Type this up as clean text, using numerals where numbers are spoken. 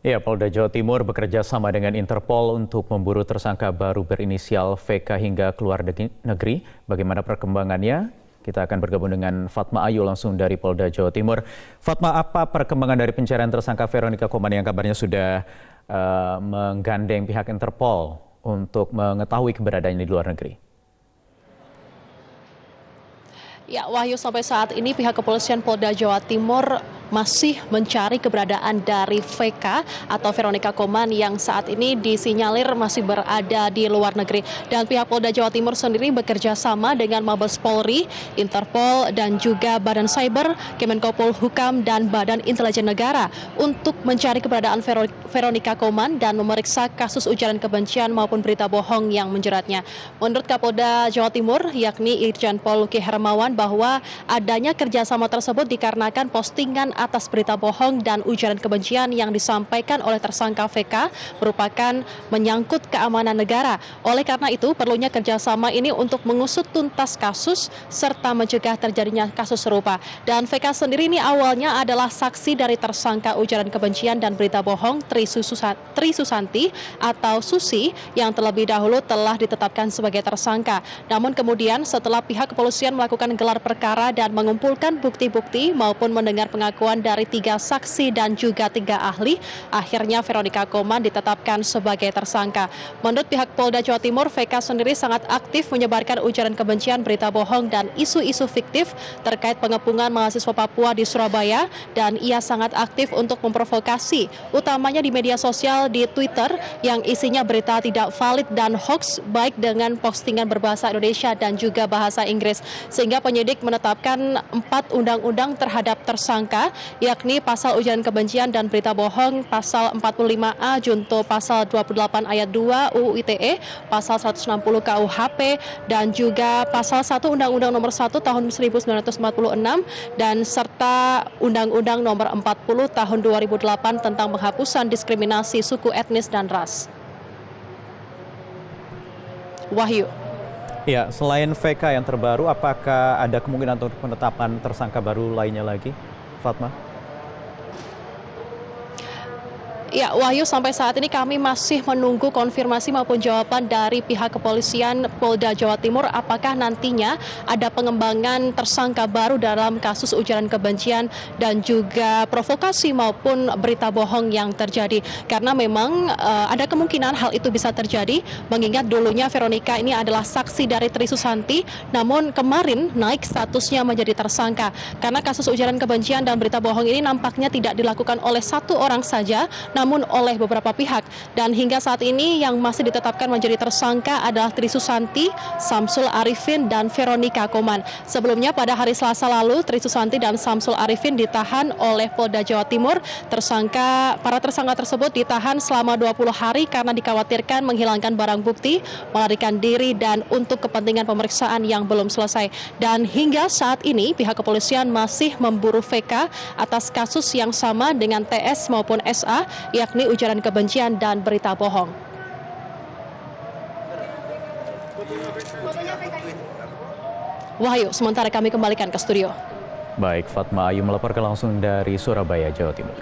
Ya, Polda Jawa Timur bekerja sama dengan Interpol untuk memburu tersangka baru berinisial VK hingga keluar negeri. Bagaimana perkembangannya? Kita akan bergabung dengan Fatma Ayu langsung dari Polda Jawa Timur. Fatma, apa perkembangan dari pencarian tersangka Veronica Koman yang kabarnya sudah menggandeng pihak Interpol untuk mengetahui keberadaannya di luar negeri? Ya, Wahyu, sampai saat ini pihak kepolisian Polda Jawa Timur masih mencari keberadaan dari VK atau Veronica Koman yang saat ini disinyalir masih berada di luar negeri. Dan pihak Polda Jawa Timur sendiri bekerja sama dengan Mabes Polri, Interpol, dan juga Badan Cyber, Kemenko Polhukam, dan Badan Intelijen Negara untuk mencari keberadaan Veronica Koman dan memeriksa kasus ujaran kebencian maupun berita bohong yang menjeratnya. Menurut Kapolda Jawa Timur, yakni Irjen Pol Luki Hermawan, bahwa adanya kerjasama tersebut dikarenakan postingan atas berita bohong dan ujaran kebencian yang disampaikan oleh tersangka VK merupakan menyangkut keamanan negara. Oleh karena itu, perlunya kerjasama ini untuk mengusut tuntas kasus serta mencegah terjadinya kasus serupa. Dan VK sendiri ini awalnya adalah saksi dari tersangka ujaran kebencian dan berita bohong Tri Susanti atau Susi yang terlebih dahulu telah ditetapkan sebagai tersangka. Namun kemudian setelah pihak kepolisian melakukan gelar perkara dan mengumpulkan bukti-bukti maupun mendengar pengakuan dari 3 saksi dan juga 3 ahli, akhirnya Veronica Koman ditetapkan sebagai tersangka. Menurut pihak Polda Jawa Timur, VK sendiri sangat aktif menyebarkan ujaran kebencian, berita bohong, dan isu-isu fiktif terkait pengepungan mahasiswa Papua di Surabaya, dan ia sangat aktif untuk memprovokasi, utamanya di media sosial di Twitter yang isinya berita tidak valid dan hoax, baik dengan postingan berbahasa Indonesia dan juga bahasa Inggris. Sehingga penyidik menetapkan 4 undang-undang terhadap tersangka, yakni pasal ujaran kebencian dan berita bohong, pasal 45A junto pasal 28 ayat 2 UU ITE, pasal 160 KUHP, dan juga pasal 1 Undang-Undang nomor 1 tahun 1946, dan serta Undang-Undang nomor 40 tahun 2008 tentang penghapusan diskriminasi suku, etnis, dan ras. Wahyu. Ya, selain VK yang terbaru, apakah ada kemungkinan untuk penetapan tersangka baru lainnya lagi, Fatma? Ya, Wahyu, sampai saat ini kami masih menunggu konfirmasi maupun jawaban dari pihak kepolisian Polda Jawa Timur apakah nantinya ada pengembangan tersangka baru dalam kasus ujaran kebencian dan juga provokasi maupun berita bohong yang terjadi. Karena memang ada kemungkinan hal itu bisa terjadi, mengingat dulunya Veronica ini adalah saksi dari Tri Susanti, namun kemarin naik statusnya menjadi tersangka. Karena kasus ujaran kebencian dan berita bohong ini nampaknya tidak dilakukan oleh satu orang saja, namun oleh beberapa pihak. Dan hingga saat ini yang masih ditetapkan menjadi tersangka adalah Tri Susanti, Samsul Arifin, dan Veronica Koman. Sebelumnya pada hari Selasa lalu, Tri Susanti dan Samsul Arifin ditahan oleh Polda Jawa Timur. Para tersangka tersebut ditahan selama 20 hari karena dikhawatirkan menghilangkan barang bukti, melarikan diri, dan untuk kepentingan pemeriksaan yang belum selesai. Dan hingga saat ini pihak kepolisian masih memburu VK atas kasus yang sama dengan TS maupun SA, yakni ujaran kebencian dan berita bohong. Wahyu, sementara kami kembalikan ke studio. Baik, Fatma Ayu melaporkan langsung dari Surabaya, Jawa Timur.